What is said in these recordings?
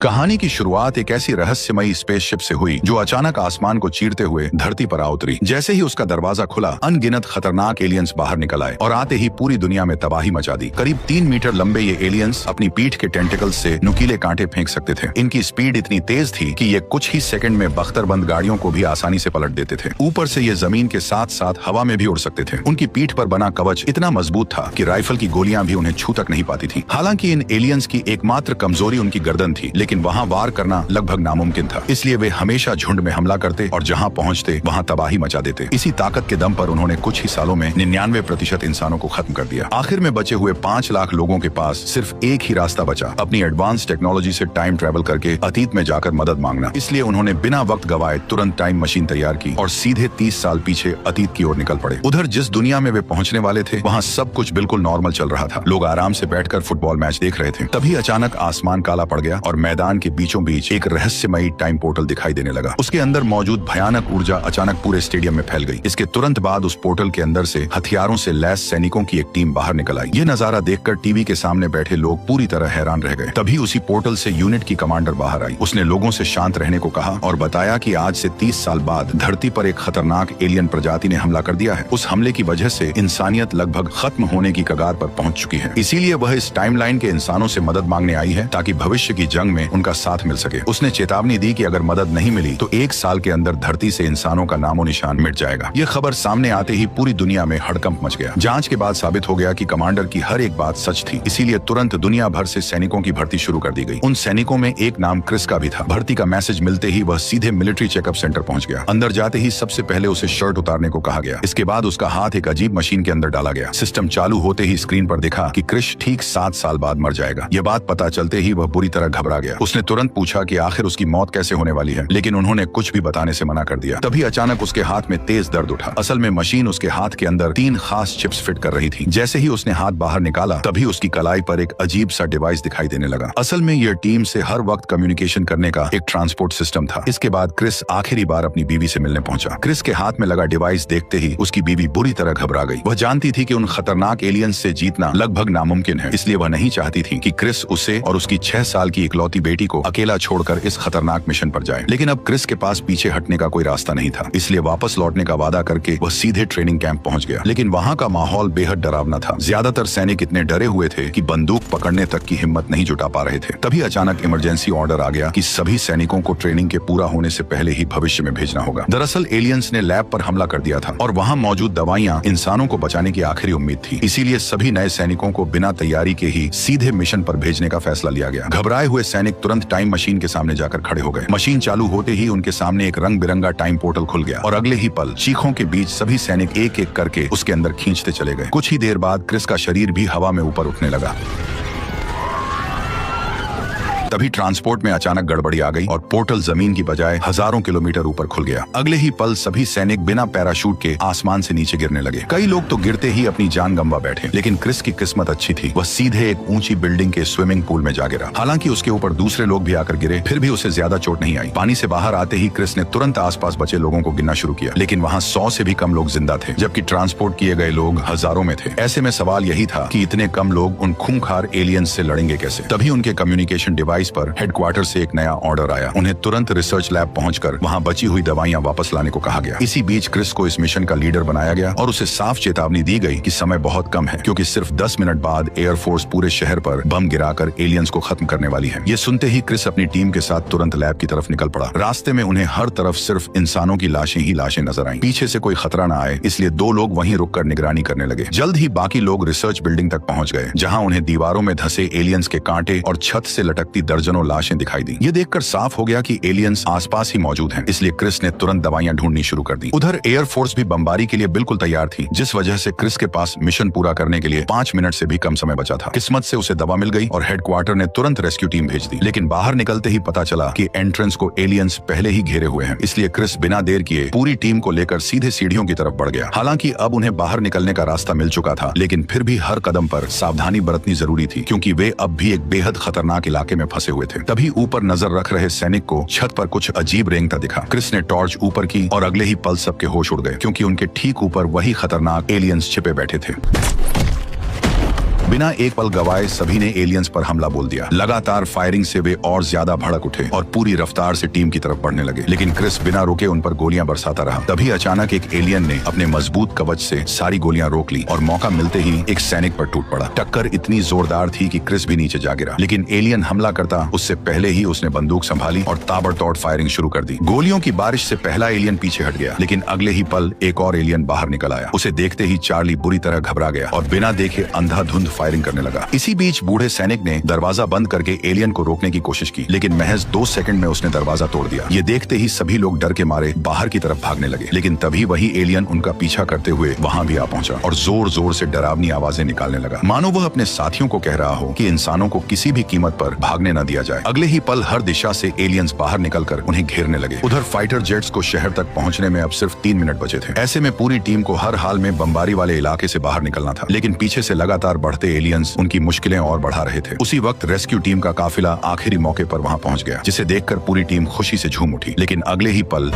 कहानी की शुरुआत एक ऐसी रहस्यमयी स्पेसशिप से हुई जो अचानक आसमान को चीरते हुए धरती पर आ उतरी। जैसे ही उसका दरवाजा खुला, अनगिनत खतरनाक एलियंस बाहर निकल आए और आते ही पूरी दुनिया में तबाही मचा दी। करीब 3 मीटर लंबे ये एलियंस अपनी पीठ के टेंटिकल्स से नुकीले कांटे फेंक सकते थे। इनकी स्पीड इतनी तेज थी कि ये कुछ ही सेकंड में बख्तरबंद गाड़ियों को भी आसानी से पलट देते थे। ऊपर से ये जमीन के साथ साथ हवा में भी उड़ सकते थे। उनकी पीठ पर बना कवच इतना मजबूत था कि राइफल की गोलियां भी उन्हें छू तक नहीं पाती थी। हालांकि इन एलियंस की एकमात्र कमजोरी उनकी गर्दन थी, लेकिन वहाँ वार करना लगभग नामुमकिन था। इसलिए वे हमेशा झुंड में हमला करते और जहां पहुंचते वहां तबाही मचा देते। इसी ताकत के दम पर उन्होंने कुछ ही सालों में 99% इंसानों को खत्म कर दिया। आखिर में बचे हुए 5 लाख लोगों के पास सिर्फ एक ही रास्ता बचा, अपनी एडवांस टेक्नोलॉजी से टाइम ट्रेवल करके अतीत में जाकर मदद मांगना। इसलिए उन्होंने बिना वक्त गवाए तुरंत टाइम मशीन तैयार की और सीधे 30 साल पीछे अतीत की ओर निकल पड़े। उधर जिस दुनिया में वे पहुंचने वाले थे वहाँ सब कुछ बिल्कुल नॉर्मल चल रहा था। लोग आराम से बैठकर फुटबॉल मैच देख रहे थे। तभी अचानक आसमान काला पड़ गया और मैदान के बीचों बीच एक रहस्यमयी टाइम पोर्टल दिखाई देने लगा। उसके अंदर मौजूद भयानक ऊर्जा अचानक पूरे स्टेडियम में फैल गई। इसके तुरंत बाद उस पोर्टल के अंदर से हथियारों से लैस सैनिकों की एक टीम बाहर निकल आई। ये नजारा देखकर टीवी के सामने बैठे लोग पूरी तरह हैरान रह गए। तभी उसी पोर्टल से यूनिट की कमांडर बाहर आई। उसने लोगों से शांत रहने को कहा और बताया कि आज से 30 साल बाद धरती पर एक खतरनाक एलियन प्रजाति ने हमला कर दिया है। उस हमले की वजह से इंसानियत लगभग खत्म होने की कगार पर पहुंच चुकी है। इसीलिए वह इस टाइमलाइन के इंसानों से मदद मांगने आई है ताकि भविष्य की जंग में उनका साथ मिल सके। उसने चेतावनी दी कि अगर मदद नहीं मिली तो 1 साल के अंदर धरती से इंसानों का नामो निशान मिट जाएगा। यह खबर सामने आते ही पूरी दुनिया में हड़कंप मच गया। जांच के बाद साबित हो गया कि कमांडर की हर एक बात सच थी। इसीलिए तुरंत दुनिया भर से सैनिकों की भर्ती शुरू कर दी गई। उन सैनिकों में एक नाम क्रिस का भी था। भर्ती का मैसेज मिलते ही वह सीधे मिलिट्री चेकअप सेंटर पहुंच गया। अंदर जाते ही सबसे पहले उसे शर्ट उतारने को कहा गया। इसके बाद उसका हाथ एक अजीब मशीन के अंदर डाला गया। सिस्टम चालू होते ही स्क्रीन पर दिखा कि क्रिस ठीक 7 साल बाद मर जाएगा। यह बात पता चलते ही वह बुरी तरह घबरा गया। उसने तुरंत पूछा कि आखिर उसकी मौत कैसे होने वाली है, लेकिन उन्होंने कुछ भी बताने से मना कर दिया। तभी अचानक उसके हाथ में तेज दर्द उठा। असल में मशीन उसके हाथ के अंदर 3 खास चिप्स फिट कर रही थी। जैसे ही उसने हाथ बाहर निकाला तभी उसकी कलाई पर एक अजीब सा डिवाइस दिखाई देने लगा। असल में यह टीम से हर वक्त कम्युनिकेशन करने का एक ट्रांसपोर्ट सिस्टम था। इसके बाद क्रिस आखिरी बार अपनी बीवी से मिलने पहुंचा। क्रिस के हाथ में लगा डिवाइस देखते ही उसकी बीवी बुरी तरह घबरा गई। वह जानती थी कि उन खतरनाक एलियंस से जीतना लगभग नामुमकिन है, इसलिए वह नहीं चाहती थी कि क्रिस उसे और उसकी 6 साल की इकलौती बेटी को अकेला छोड़कर इस खतरनाक मिशन पर जाए। लेकिन अब क्रिस के पास पीछे हटने का कोई रास्ता नहीं था, इसलिए वापस लौटने का वादा करके वह सीधे ट्रेनिंग कैंप पहुंच गया। लेकिन वहां का माहौल बेहद डरावना था। ज्यादातर सैनिक इतने डरे हुए थे कि बंदूक पकड़ने तक की हिम्मत नहीं जुटा पा रहे थे। तभी अचानक इमरजेंसी ऑर्डर आ गया कि सभी सैनिकों को ट्रेनिंग के पूरा होने से पहले ही भविष्य में भेजना होगा। दरअसल एलियंस ने लैब पर हमला कर दिया था और वहां मौजूद दवाइयां इंसानों को बचाने की आखिरी उम्मीद थी। इसीलिए सभी नए सैनिकों को बिना तैयारी के ही सीधे मिशन पर भेजने का फैसला लिया गया। घबराए हुए सैनिक तुरंत टाइम मशीन के सामने जाकर खड़े हो गए। मशीन चालू होते ही उनके सामने एक रंग बिरंगा टाइम पोर्टल खुल गया और अगले ही पल चीखों के बीच सभी सैनिक एक एक करके उसके अंदर खींचते चले गए। कुछ ही देर बाद क्रिस का शरीर भी हवा में ऊपर उठने लगा। तभी ट्रांसपोर्ट में अचानक गड़बड़ी आ गई और पोर्टल जमीन की बजाय हजारों किलोमीटर ऊपर खुल गया। अगले ही पल सभी सैनिक बिना पैराशूट के आसमान से नीचे गिरने लगे। कई लोग तो गिरते ही अपनी जान गंवा बैठे, लेकिन क्रिस की किस्मत अच्छी थी। वह सीधे एक ऊंची बिल्डिंग के स्विमिंग पूल में जा गिरा। हालांकि उसके ऊपर दूसरे लोग भी आकर गिरे, फिर भी उसे ज्यादा चोट नहीं आई। पानी से बाहर आते ही क्रिस ने तुरंत आसपास बचे लोगों को गिनना शुरू किया, लेकिन वहाँ 100 से भी कम लोग जिंदा थे, जबकि ट्रांसपोर्ट किए गए लोग हजारों में थे। ऐसे में सवाल यही था कि इतने कम लोग उन खूंखार एलियंस से लड़ेंगे कैसे। तभी उनके कम्युनिकेशन डिवाइस पर हेडक्वार्टर से एक नया ऑर्डर आया। उन्हें तुरंत रिसर्च लैब पहुंचकर वहां बची हुई दवाइयां वापस लाने को कहा गया। इसी बीच क्रिस को इस मिशन का लीडर बनाया गया और उसे साफ चेतावनी दी गई कि समय बहुत कम है, क्योंकि सिर्फ 10 मिनट बाद एयरफोर्स पूरे शहर पर बम गिराकर एलियंस को खत्म करने वाली है। ये सुनते ही क्रिस अपनी टीम के साथ तुरंत लैब की तरफ निकल पड़ा। रास्ते में उन्हें हर तरफ सिर्फ इंसानों की लाशें ही लाशें नजर आईं। पीछे से कोई खतरा न आए, इसलिए 2 लोग वहीं रुककर निगरानी करने लगे। जल्द ही बाकी लोग रिसर्च बिल्डिंग तक पहुंच गए, जहां उन्हें दीवारों में धंसे एलियंस के कांटे और छत से लटकती दर्जनों लाशें दिखाई दी। ये देखकर साफ हो गया कि एलियंस आसपास ही मौजूद हैं, इसलिए क्रिस ने तुरंत दवाइयां ढूंढनी शुरू कर दी। उधर एयरफोर्स भी बमबारी के लिए बिल्कुल तैयार थी, जिस वजह से क्रिस के पास मिशन पूरा करने के लिए 5 मिनट से भी कम समय बचा था। किस्मत से उसे दवा मिल गई और हेडक्वार्टर ने तुरंत रेस्क्यू टीम भेज दी। लेकिन बाहर निकलते ही पता चला कि एंट्रेंस को एलियंस पहले ही घेरे हुए हैं, इसलिए क्रिस बिना देर किए पूरी टीम को लेकर सीधे सीढ़ियों की तरफ बढ़ गया। हालांकि अब उन्हें बाहर निकलने का रास्ता मिल चुका था, लेकिन फिर भी हर कदम पर सावधानी बरतनी जरूरी थी, क्योंकि वे अब भी एक बेहद खतरनाक इलाके में फंसे हुए थे। तभी ऊपर नजर रख रहे सैनिक को छत पर कुछ अजीब रेंगता दिखा। क्रिस ने टॉर्च ऊपर की और अगले ही पल सबके होश उड़ गए, क्योंकि उनके ठीक ऊपर वही खतरनाक एलियंस छिपे बैठे थे। बिना एक पल गवाए सभी ने एलियंस पर हमला बोल दिया। लगातार फायरिंग से वे और ज्यादा भड़क उठे और पूरी रफ्तार से टीम की तरफ बढ़ने लगे, लेकिन क्रिस बिना रुके उन पर गोलियां बरसाता रहा। तभी अचानक एक एलियन ने अपने मजबूत कवच से सारी गोलियां रोक ली और मौका मिलते ही एक सैनिक पर टूट पड़ा। टक्कर इतनी जोरदार थी कि क्रिस भी नीचे जा गिरा, लेकिन एलियन हमला करता उससे पहले ही उसने बंदूक संभाली और ताबड़तोड़ फायरिंग शुरू कर दी। गोलियों की बारिश से पहला एलियन पीछे हट गया, लेकिन अगले ही पल एक और एलियन बाहर निकल आया। उसे देखते ही चार्ली बुरी तरह घबरा गया और बिना देखे अंधाधुंध फायरिंग करने लगा। इसी बीच बूढ़े सैनिक ने दरवाजा बंद करके एलियन को रोकने की कोशिश की, लेकिन महज 2 सेकंड में उसने दरवाजा तोड़ दिया। ये देखते ही सभी लोग डर के मारे बाहर की तरफ भागने लगे, लेकिन तभी वही एलियन उनका पीछा करते हुए वहां भी आ पहुंचा और जोर जोर से डरावनी आवाजें निकालने लगा, मानो वह अपने साथियों को कह रहा हो कि इंसानों को किसी भी कीमत पर भागने न दिया जाए। अगले ही पल हर दिशा से एलियंस बाहर निकलकर उन्हें घेरने लगे। उधर फाइटर जेट्स को शहर तक पहुंचने में अब सिर्फ 3 मिनट बचे थे। ऐसे में पूरी टीम को हर हाल में बमबारी वाले इलाके से बाहर निकलना था, लेकिन पीछे से लगातार बढ़ते एलियंस उनकी मुश्किलें और बढ़ा रहे थे। उसी वक्त रेस्क्यू टीम का काफिला आखिरी मौके पर वहां पहुंच गया, जिसे देखकर पूरी टीम खुशी से झूम उठी। लेकिन अगले ही पल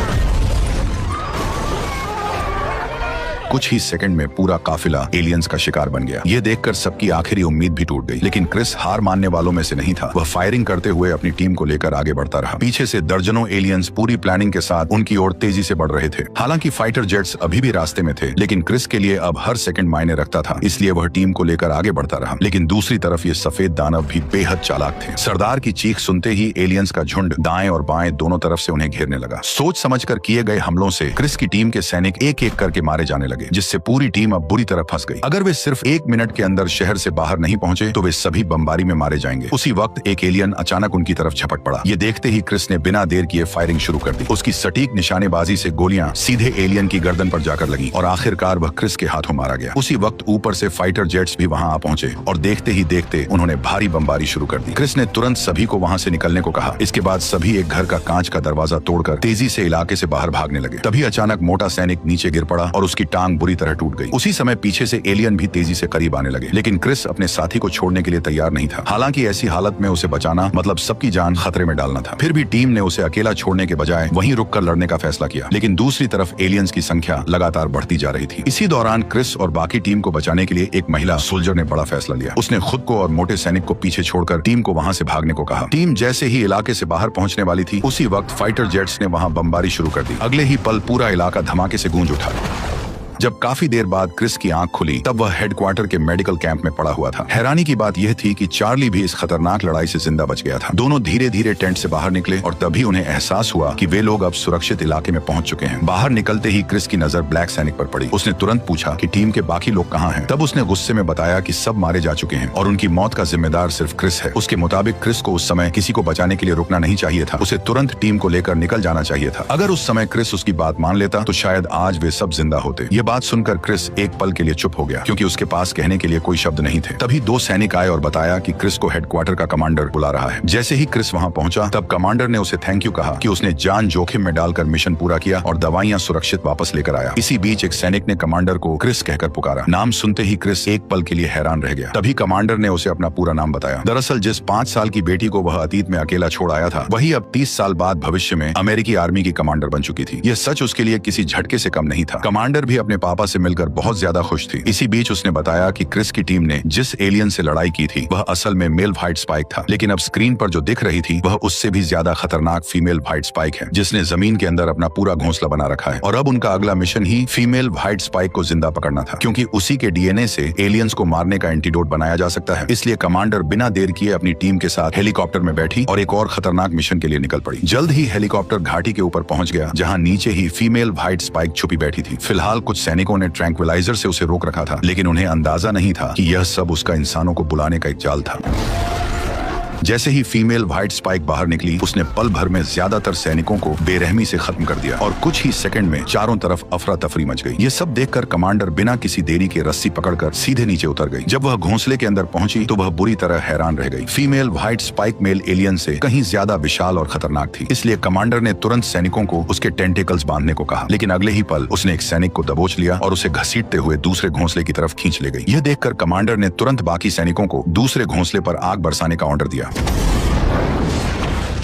कुछ ही सेकंड में पूरा काफिला एलियंस का शिकार बन गया। ये देखकर सबकी आखिरी उम्मीद भी टूट गई, लेकिन क्रिस हार मानने वालों में से नहीं था। वह फायरिंग करते हुए अपनी टीम को लेकर आगे बढ़ता रहा। पीछे से दर्जनों एलियंस पूरी प्लानिंग के साथ उनकी ओर तेजी से बढ़ रहे थे। हालांकि फाइटर जेट्स अभी भी रास्ते में थे, लेकिन क्रिस के लिए अब हर सेकंड मायने रखता था, इसलिए वह टीम को लेकर आगे बढ़ता रहा। लेकिन दूसरी तरफ ये सफेद दानव भी बेहद चालाक थे। सरदार की चीख सुनते ही एलियंस का झुंड दाएं और बाएं दोनों तरफ से उन्हें घेरने लगा। सोच समझकर किए गए हमलों से क्रिस की टीम के सैनिक एक एक करके मारे जाने लगे, जिससे पूरी टीम अब बुरी तरह फंस गई। अगर वे सिर्फ 1 मिनट के अंदर शहर से बाहर नहीं पहुंचे तो वे सभी बमबारी में मारे जाएंगे। उसी वक्त एक एलियन अचानक उनकी तरफ झपट पड़ा। ये देखते ही क्रिस ने बिना देर किए फायरिंग शुरू कर दी। उसकी सटीक निशानेबाजी से गोलियां सीधे एलियन की गर्दन पर जाकर लगी और आखिरकार वह क्रिस के हाथों मारा गया। उसी वक्त ऊपर से फाइटर जेट्स भी वहां आ पहुंचे और देखते ही देखते उन्होंने भारी बमबारी शुरू कर दी। क्रिस ने तुरंत सभी को वहां से निकलने को कहा। इसके बाद सभी एक घर का कांच का दरवाजा तोड़कर तेजी से इलाके से बाहर भागने लगे। तभी अचानक मोटा सैनिक नीचे गिर पड़ा और उसकी टांग बुरी तरह टूट गई। उसी समय पीछे से एलियन भी तेजी से करीब आने लगे, लेकिन क्रिस अपने साथी को छोड़ने के लिए तैयार नहीं था। हालांकि ऐसी हालत में उसे बचाना मतलब सबकी जान खतरे में डालना था। फिर भी टीम ने उसे अकेला छोड़ने के बजाय वहीं रुककर लड़ने का फैसला किया। लेकिन दूसरी तरफ एलियंस की संख्या लगातार बढ़ती जा रही थी। इसी दौरान क्रिस और बाकी टीम को बचाने के लिए एक महिला सोल्जर ने बड़ा फैसला लिया। उसने खुद को और मोटे सैनिक को पीछे छोड़कर टीम को वहां से भागने को कहा। टीम जैसे ही इलाके से बाहर पहुंचने वाली थी, उसी वक्त फाइटर जेट्स ने वहां बमबारी शुरू कर दी। अगले ही पल पूरा इलाका धमाके से गूंज उठा। जब काफी देर बाद क्रिस की आंख खुली तब वह हेडक्वार्टर के मेडिकल कैंप में पड़ा हुआ था। हैरानी की बात यह थी कि चार्ली भी इस खतरनाक लड़ाई से जिंदा बच गया था। दोनों धीरे धीरे टेंट से बाहर निकले और तभी उन्हें एहसास हुआ कि वे लोग अब सुरक्षित इलाके में पहुंच चुके हैं। बाहर निकलते ही क्रिस की नजर ब्लैक सैनिक पर पड़ी। उसने तुरंत पूछा कि टीम के बाकी लोग कहाँ हैं। तब उसने गुस्से में बताया कि सब मारे जा चुके हैं और उनकी मौत का जिम्मेदार सिर्फ क्रिस है। उसके मुताबिक क्रिस को उस समय किसी को बचाने के लिए रुकना नहीं चाहिए था। उसे तुरंत टीम को लेकर निकल जाना चाहिए था। अगर उस समय क्रिस उसकी बात मान लेता तो शायद आज वे सब जिंदा होते। ये बात सुनकर क्रिस एक पल के लिए चुप हो गया, क्योंकि उसके पास कहने के लिए कोई शब्द नहीं थे। तभी 2 सैनिक आए और बताया कि क्रिस को हेडक्वार्टर का कमांडर बुला रहा है। जैसे ही क्रिस वहां पहुंचा तब कमांडर ने उसे थैंक यू कहा कि उसने जान जोखिम में डालकर मिशन पूरा किया और दवाइयां सुरक्षित वापस लेकर आया। इसी बीच एक सैनिक ने कमांडर को क्रिस कहकर पुकारा। नाम सुनते ही क्रिस एक पल के लिए हैरान रह गया। तभी कमांडर ने उसे अपना पूरा नाम बताया। दरअसल जिस 5 साल की बेटी को वह अतीत में अकेला छोड़ आया था, वही अब 30 साल बाद भविष्य में अमेरिकी आर्मी की कमांडर बन चुकी थी। यह सच उसके लिए किसी झटके से कम नहीं था। कमांडर भी अपने पापा से मिलकर बहुत ज्यादा खुश थी। इसी बीच उसने बताया कि क्रिस की टीम ने जिस एलियन से लड़ाई की थी वह असल में मेल व्हाइट स्पाइक था, लेकिन अब स्क्रीन पर जो दिख रही थी वह उससे भी ज्यादा खतरनाक फीमेल व्हाइट स्पाइक है, जिसने जमीन के अंदर अपना पूरा घोंसला बना रखा है। और अब उनका अगला मिशन ही फीमेल व्हाइट स्पाइक को जिंदा पकड़ना था, क्योंकि उसी के डीएनए से एलियंस को मारने का एंटीडोट बनाया जा सकता है। इसलिए कमांडर बिना देर किए अपनी टीम के साथ हेलीकॉप्टर में बैठी और एक और खतरनाक मिशन के लिए निकल पड़ी। जल्द ही हेलीकॉप्टर घाटी के ऊपर पहुंच गया, जहां नीचे ही फीमेल व्हाइट स्पाइक छुपी बैठी थी। फिलहाल कुछ सैनिकों ने ट्रैंक्विलाइजर से उसे रोक रखा था, लेकिन उन्हें अंदाजा नहीं था कि यह सब उसका इंसानों को बुलाने का एक जाल था। जैसे ही फीमेल व्हाइट स्पाइक बाहर निकली, उसने पल भर में ज्यादातर सैनिकों को बेरहमी से खत्म कर दिया और कुछ ही सेकंड में चारों तरफ अफरा तफरी मच गई। ये सब देखकर कमांडर बिना किसी देरी के रस्सी पकड़कर सीधे नीचे उतर गई। जब वह घोंसले के अंदर पहुंची तो वह बुरी तरह हैरान रह गई। Female white spike male alien से कहीं ज्यादा विशाल और खतरनाक थी, इसलिए कमांडर ने तुरंत सैनिकों को उसके टेंटिकल्स बांधने को कहा। लेकिन अगले ही पल उसने एक सैनिक को दबोच लिया और उसे घसीटते हुए दूसरे घोंसले की तरफ खींच ले गई। यह देखकर कमांडर ने तुरंत बाकी सैनिकों को दूसरे घोंसले पर आग बरसाने का ऑर्डर दिया।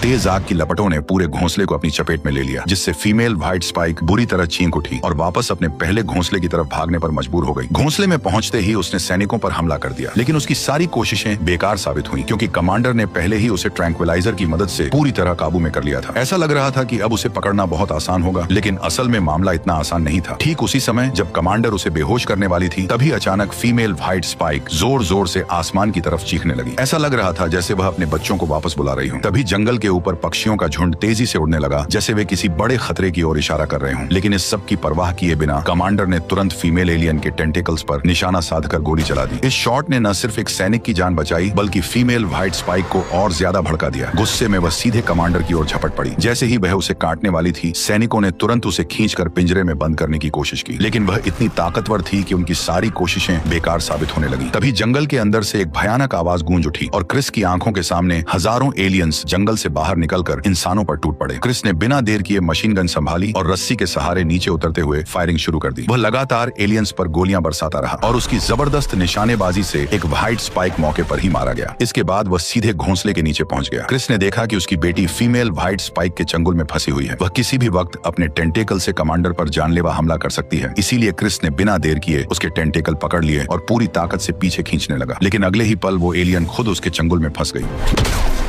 तेज आग की लपटों ने पूरे घोंसले को अपनी चपेट में ले लिया, जिससे फीमेल व्हाइट स्पाइक बुरी तरह चीख उठी और वापस अपने पहले घोंसले की तरफ भागने पर मजबूर हो गई। घोंसले में पहुंचते ही उसने सैनिकों पर हमला कर दिया, लेकिन उसकी सारी कोशिशें बेकार साबित हुई, क्योंकि कमांडर ने पहले ही उसे ट्रैंक्विलाइजर की मदद से पूरी तरह काबू में कर लिया था। ऐसा लग रहा था कि अब उसे पकड़ना बहुत आसान होगा, लेकिन असल में मामला इतना आसान नहीं था। ठीक उसी समय जब कमांडर उसे बेहोश करने वाली थी, तभी अचानक फीमेल व्हाइट स्पाइक जोर जोर से आसमान की तरफ चीखने लगी। ऐसा लग रहा था जैसे वह अपने बच्चों को वापस बुला रही हो। तभी जंगल के ऊपर पक्षियों का झुंड तेजी से उड़ने लगा, जैसे वे किसी बड़े खतरे की ओर इशारा कर रहे हों। लेकिन इस सब की परवाह किए बिना कमांडर ने तुरंत फीमेल एलियन के टेंटिकल्स पर निशाना साधकर गोली चला दी। इस शॉट ने न सिर्फ एक सैनिक की जान बचाई, बल्कि फीमेल व्हाइट स्पाइक को और ज्यादा भड़का दिया। गुस्से में वह सीधे कमांडर की ओर झपट पड़ी। जैसे ही वह उसे काटने वाली थी, सैनिकों ने तुरंत उसे खींचकर पिंजरे में बंद करने की कोशिश की, लेकिन वह इतनी ताकतवर थी कि उनकी सारी कोशिशें बेकार साबित होने लगी। तभी जंगल के अंदर से एक भयानक आवाज गूंज उठी और क्रिस की आंखों के सामने हजारों एलियंस जंगल से बाहर निकलकर इंसानों पर टूट पड़े। क्रिस ने बिना देर किए मशीन गन संभाली और रस्सी के सहारे नीचे उतरते हुए फायरिंग शुरू कर दी। वह लगातार एलियंस पर गोलियां बरसाता रहा और उसकी जबरदस्त निशानेबाजी से एक व्हाइट स्पाइक मौके पर ही मारा गया। इसके बाद वह सीधे घोंसले के नीचे पहुंच गया। क्रिस ने देखा कि उसकी बेटी फीमेल व्हाइट स्पाइक के चंगुल में फंसी हुई है। वह किसी भी वक्त अपने टेंटेकल से कमांडर पर जानलेवा हमला कर सकती है। इसीलिए क्रिस ने बिना देर किए उसके टेंटेकल पकड़ लिए और पूरी ताकत से पीछे खींचने लगा, लेकिन अगले ही पल वो एलियन खुद उसके चंगुल में फंस गई।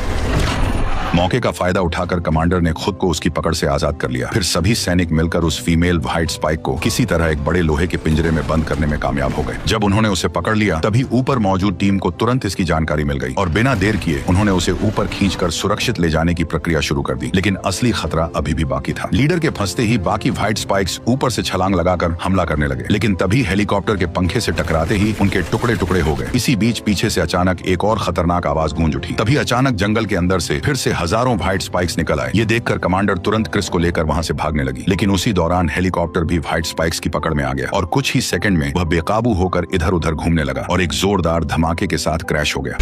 मौके का फायदा उठाकर कमांडर ने खुद को उसकी पकड़ से आजाद कर लिया। फिर सभी सैनिक मिलकर उस फीमेल व्हाइट स्पाइक को किसी तरह एक बड़े लोहे के पिंजरे में बंद करने में कामयाब हो गए। जब उन्होंने उसे पकड़ लिया, तभी ऊपर मौजूद टीम को तुरंत इसकी जानकारी मिल गई और बिना देर किए उन्होंने उसे ऊपर खींचकर सुरक्षित ले जाने की प्रक्रिया शुरू कर दी। लेकिन असली खतरा अभी भी बाकी था। लीडर के फंसते ही बाकी व्हाइट स्पाइक्स ऊपर से छलांग लगाकर हमला करने लगे, लेकिन तभी हेलीकॉप्टर के पंखे से टकराते ही उनके टुकड़े टुकड़े हो गए। इसी बीच पीछे से अचानक एक और खतरनाक आवाज गूंज उठी। तभी अचानक जंगल के अंदर से फिर से हजारों व्हाइट स्पाइक्स निकल आए। ये देखकर कमांडर तुरंत क्रिस को लेकर वहां से भागने लगी, लेकिन उसी दौरान हेलीकॉप्टर भी व्हाइट स्पाइक्स की पकड़ में आ गया और कुछ ही सेकंड में वह बेकाबू होकर इधर उधर घूमने लगा और एक जोरदार धमाके के साथ क्रैश हो गया।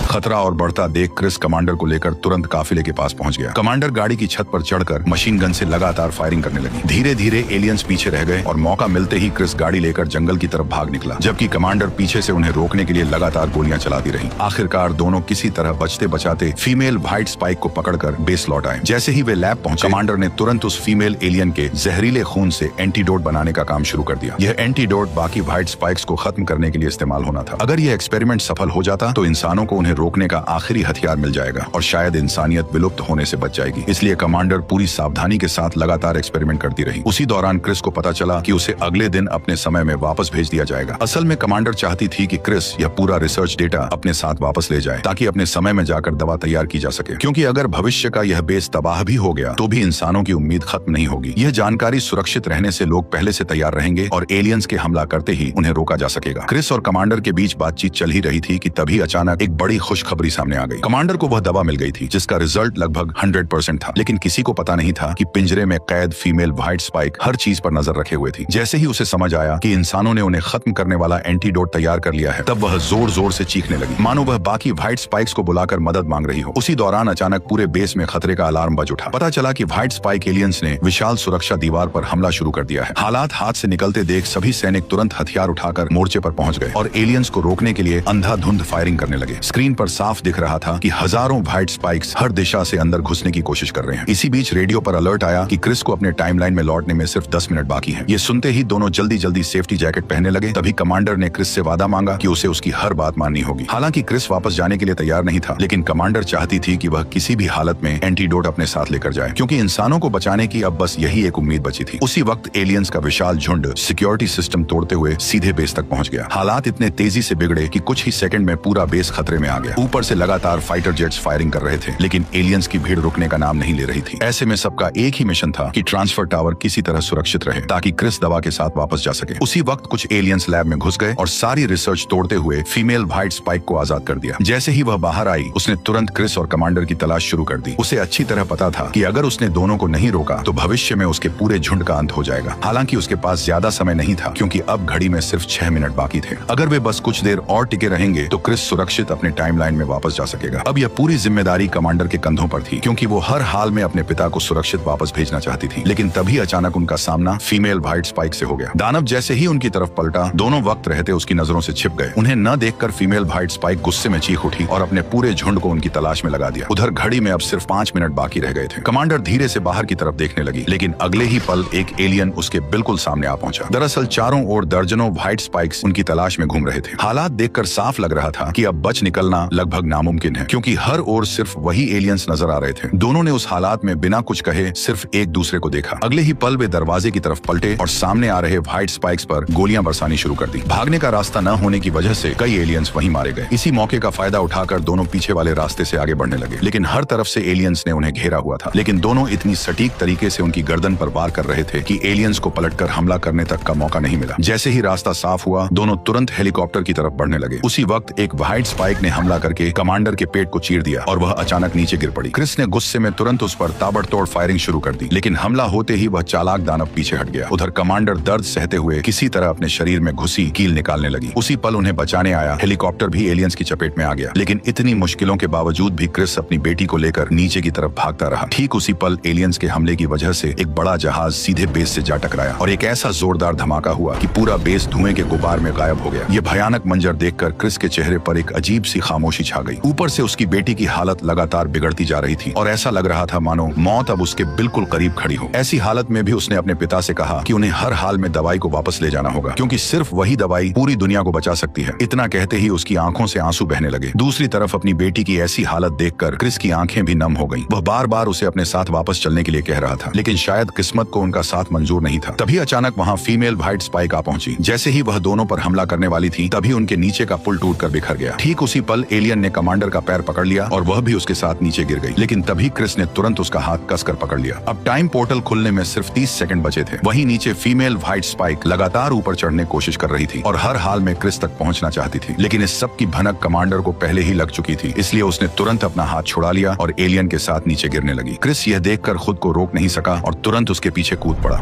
खतरा और बढ़ता देख क्रिस कमांडर को लेकर तुरंत काफिले के पास पहुंच गया। कमांडर गाड़ी की छत पर चढ़कर मशीन गन से लगातार फायरिंग करने लगी। धीरे धीरे एलियंस पीछे रह गए और मौका मिलते ही क्रिस गाड़ी लेकर जंगल की तरफ भाग निकला, जबकि कमांडर पीछे से उन्हें रोकने के लिए लगातार गोलियां चलाती रही। आखिरकार दोनों किसी तरह बचते बचाते फीमेल व्हाइट स्पाइक को पकड़कर बेस लौट आए। जैसे ही वे लैब पहुंचे, कमांडर ने तुरंत उस फीमेल एलियन के जहरीले खून से एंटीडोट बनाने का काम शुरू कर दिया। यह एंटीडोट बाकी व्हाइट स्पाइक्स को खत्म करने के लिए इस्तेमाल होना था। अगर यह एक्सपेरिमेंट सफल हो जाता तो इंसानों को उन्हें रोकने का आखिरी हथियार मिल जाएगा और शायद इंसानियत विलुप्त होने से बच जाएगी। इसलिए कमांडर पूरी सावधानी के साथ लगातार एक्सपेरिमेंट करती रही। उसी दौरान क्रिस को पता चला कि उसे अगले दिन अपने समय में वापस भेज दिया जाएगा। असल में कमांडर चाहती थी कि क्रिस यह पूरा रिसर्च डेटा अपने साथ वापस ले जाए, ताकि अपने समय में जाकर दवा तैयार की जा सके, क्योंकि अगर भविष्य का यह बेस तबाह भी हो गया तो भी इंसानों की उम्मीद खत्म नहीं होगी। यह जानकारी सुरक्षित रहने से लोग पहले से तैयार रहेंगे और एलियंस के हमला करते ही उन्हें रोका जा सकेगा। क्रिस और कमांडर के बीच बातचीत चल ही रही थी कि तभी अचानक एक बड़ी खुशखबरी सामने आ गई। कमांडर को वह दवा मिल गई थी जिसका रिजल्ट लगभग 100% था, लेकिन किसी को पता नहीं था कि पिंजरे में कैद फीमेल व्हाइट स्पाइक हर चीज पर नजर रखे हुए थी। जैसे ही उसे समझ आया कि इंसानों ने उन्हें खत्म करने वाला एंटीडोट तैयार कर लिया है, तब वह जोर जोर से चीखने लगी, मानो वह बाकी व्हाइट स्पाइक्स को बुलाकर मदद मांग रही हो। उसी दौरान अचानक पूरे बेस में खतरे का अलार्म बज उठा। पता चला कि व्हाइट स्पाइक एलियंस ने विशाल सुरक्षा दीवार पर हमला शुरू कर दिया है। हालात हाथ से निकलते देख सभी सैनिक तुरंत हथियार उठाकर मोर्चे पर पहुंच गए और एलियंस को रोकने के लिए अंधाधुंध फायरिंग करने लगे। स्क्रीन पर साफ दिख रहा था कि हजारों व्हाइट स्पाइक्स हर दिशा से अंदर घुसने की कोशिश कर रहे हैं। इसी बीच रेडियो पर अलर्ट आया कि क्रिस को अपने टाइमलाइन में लौटने में सिर्फ 10 मिनट बाकी हैं। ये सुनते ही दोनों जल्दी जल्दी सेफ्टी जैकेट पहनने लगे। तभी कमांडर ने क्रिस से वादा मांगा कि उसे उसकी हर बात माननी होगी। हालांकि क्रिस वापस जाने के लिए तैयार नहीं था, लेकिन कमांडर चाहती थी कि वह किसी भी हालत में एंटीडोट अपने साथ लेकर जाए, क्योंकि इंसानों को बचाने की अब बस यही एक उम्मीद बची थी। उसी वक्त एलियंस का विशाल झुंड सिक्योरिटी सिस्टम तोड़ते हुए सीधे बेस तक पहुंच गया। हालात इतने तेजी से बिगड़े कि कुछ ही सेकंड में पूरा बेस खतरे में आ गया। ऊपर से लगातार फाइटर जेट्स फायरिंग कर रहे थे, लेकिन एलियंस की भीड़ रुकने का नाम नहीं ले रही थी। ऐसे में सबका एक ही मिशन था कि ट्रांसफर टावर किसी तरह सुरक्षित रहे, ताकि क्रिस दवा के साथ वापस जा सके। उसी वक्त कुछ एलियंस लैब में घुस गए और सारी रिसर्च तोड़ते हुए फीमेल व्हाइट स्पाइक को आजाद कर दिया। जैसे ही वह बाहर आई, उसने तुरंत क्रिस और कमांडर की तलाश शुरू कर दी। उसे अच्छी तरह पता था कि अगर उसने दोनों को नहीं रोका तो भविष्य में उसके पूरे झुंड का अंत हो जाएगा। हालांकि उसके पास ज्यादा समय नहीं था, क्योंकि अब घड़ी में सिर्फ 6 मिनट बाकी थे। अगर वे बस कुछ देर और टिके रहेंगे तो क्रिस सुरक्षित अपने टाइमलाइन टाइमलाइन में वापस जा सकेगा। अब यह पूरी जिम्मेदारी कमांडर के कंधों पर थी, क्योंकि वो हर हाल में अपने पिता को सुरक्षित वापस भेजना चाहती थी। लेकिन तभी अचानक उनका सामना फीमेल व्हाइट स्पाइक से हो गया। दानव जैसे ही उनकी तरफ पलटा, दोनों वक्त रहते उसकी नजरों से छिप गए। उन्हें न देखकर फीमेल व्हाइट स्पाइक गुस्से में चीख उठी और अपने पूरे झुंड को उनकी तलाश में लगा दिया। उधर घड़ी में अब सिर्फ 5 मिनट बाकी रह गए थे। कमांडर धीरे से बाहर की तरफ देखने लगी, लेकिन अगले ही पल एक एलियन उसके बिल्कुल सामने आ पहुंचा। दरअसल चारों ओर दर्जनों व्हाइट स्पाइक्स उनकी तलाश में घूम रहे थे। हालात देखकर साफ लग रहा था कि अब बच निकलना लगभग नामुमकिन है, क्योंकि हर ओर सिर्फ वही एलियंस नजर आ रहे थे। दोनों ने उस हालात में बिना कुछ कहे सिर्फ एक दूसरे को देखा। अगले ही पल वे दरवाजे की तरफ पलटे और सामने आ रहे व्हाइट स्पाइक्स पर गोलियां बरसानी शुरू कर दी। भागने का रास्ता न होने की वजह से कई एलियंस वहीं मारे गए। इसी मौके का फायदा उठाकर दोनों पीछे वाले रास्ते से आगे बढ़ने लगे, लेकिन हर तरफ से एलियंस ने उन्हें घेरा हुआ था। लेकिन दोनों इतनी सटीक तरीके से उनकी गर्दन पर वार कर रहे थे कि एलियंस को पलटकर हमला करने तक का मौका नहीं मिला। जैसे ही रास्ता साफ हुआ, दोनों तुरंत हेलीकॉप्टर की तरफ बढ़ने लगे। उसी वक्त एक व्हाइट स्पाइक ने हमला करके कमांडर के पेट को चीर दिया और वह अचानक नीचे गिर पड़ी। क्रिस ने गुस्से में तुरंत उस पर ताबड़तोड़ फायरिंग शुरू कर दी, लेकिन हमला होते ही वह चालाक दानव पीछे हट गया। उधर कमांडर दर्द सहते हुए किसी तरह अपने शरीर में घुसी कील निकालने लगी। उसी पल उन्हें बचाने आया हेलीकॉप्टर भी एलियंस की चपेट में आ गया। लेकिन इतनी मुश्किलों के बावजूद भी क्रिस अपनी बेटी को लेकर नीचे की तरफ भागता रहा। ठीक उसी पल एलियंस के हमले की वजह से एक बड़ा जहाज सीधे बेस से जा टकराया और एक ऐसा जोरदार धमाका हुआ कि पूरा बेस धुएं के गुबार में गायब हो गया। ये भयानक मंजर देखकर क्रिस के चेहरे पर एक अजीब सी खामोशी छा गई। ऊपर से उसकी बेटी की हालत लगातार बिगड़ती जा रही थी और ऐसा लग रहा था मानो मौत अब उसके बिल्कुल करीब खड़ी हो। ऐसी हालत में भी उसने अपने पिता से कहा कि उन्हें हर हाल में दवाई को वापस ले जाना होगा, क्योंकि सिर्फ वही दवाई पूरी दुनिया को बचा सकती है। इतना कहते ही उसकी आंखों से आंसू बहने लगे। दूसरी तरफ अपनी बेटी की ऐसी हालत देखकर क्रिस की आंखें भी नम हो गईं। वह बार बार उसे अपने साथ वापस चलने के लिए कह रहा था, लेकिन शायद किस्मत को उनका साथ मंजूर नहीं था। तभी अचानक वहाँ फीमेल व्हाइट स्पाइक आ पहुंची। जैसे ही वह दोनों पर हमला करने वाली थी, तभी उनके नीचे का पुल टूटकर बिखर गया। ठीक उसी पल एलियन ने कमांडर का पैर पकड़ लिया और वह भी उसके साथ नीचे गिर गई। लेकिन तभी क्रिस ने तुरंत उसका हाथ कसकर पकड़ लिया। अब टाइम पोर्टल खुलने में सिर्फ 30 सेकंड बचे थे। वहीं नीचे फीमेल व्हाइट स्पाइक लगातार ऊपर चढ़ने की कोशिश कर रही थी और हर हाल में क्रिस तक पहुंचना चाहती थी। लेकिन इस सब की भनक कमांडर को पहले ही लग चुकी थी, इसलिए उसने तुरंत अपना हाथ छुड़ा लिया और एलियन के साथ नीचे गिरने लगी। क्रिस यह देखकर खुद को रोक नहीं सका और तुरंत उसके पीछे कूद पड़ा।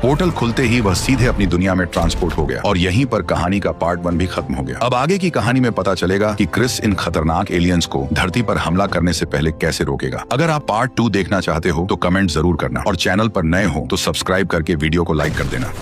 पोर्टल खुलते ही वह सीधे अपनी दुनिया में ट्रांसपोर्ट हो गया और यहीं पर कहानी का पार्ट 1 भी खत्म हो गया। अब आगे की कहानी में पता चलेगा कि क्रिस इन खतरनाक एलियंस को धरती पर हमला करने से पहले कैसे रोकेगा। अगर आप पार्ट 2 देखना चाहते हो तो कमेंट जरूर करना और चैनल पर नए हो तो सब्सक्राइब करके वीडियो को लाइक कर देना।